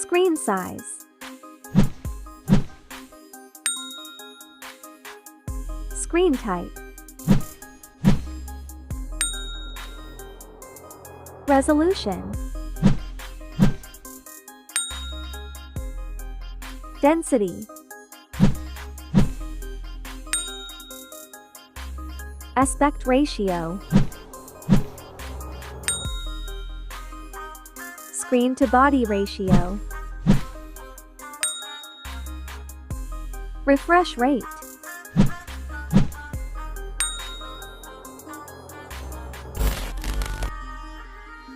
Screen size. Screen type. Resolution. Density. Aspect ratio. Screen to body ratio. Refresh rate.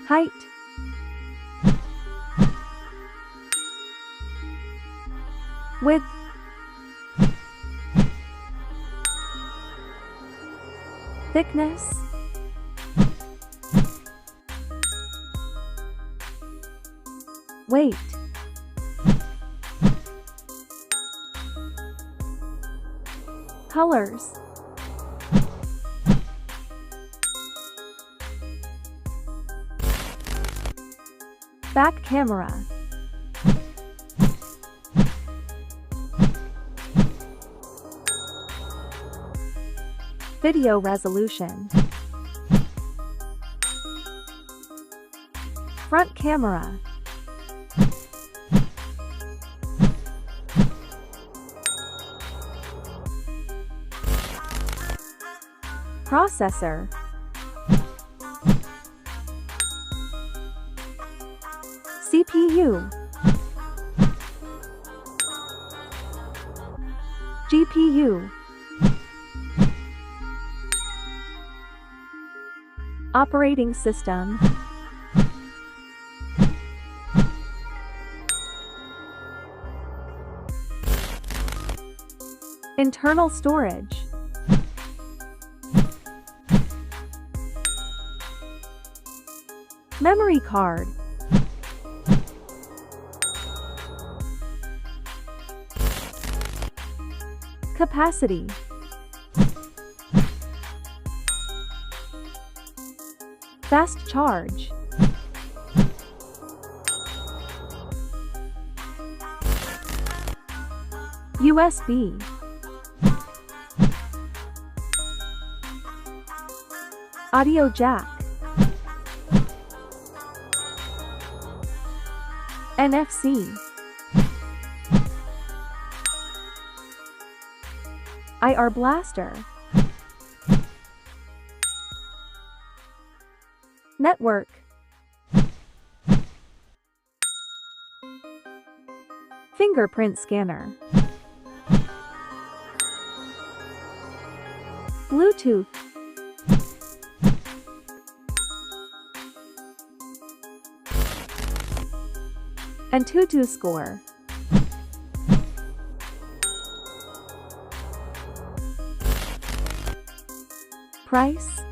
Height. Width. Thickness. Weight. Colors. Back camera. Video resolution. Front camera. Processor. CPU. GPU. Operating system. Internal storage. Memory card. Capacity. Fast charge. USB. Audio jack. NFC. IR blaster. Network. Fingerprint scanner. Bluetooth. AnTuTu score. Price.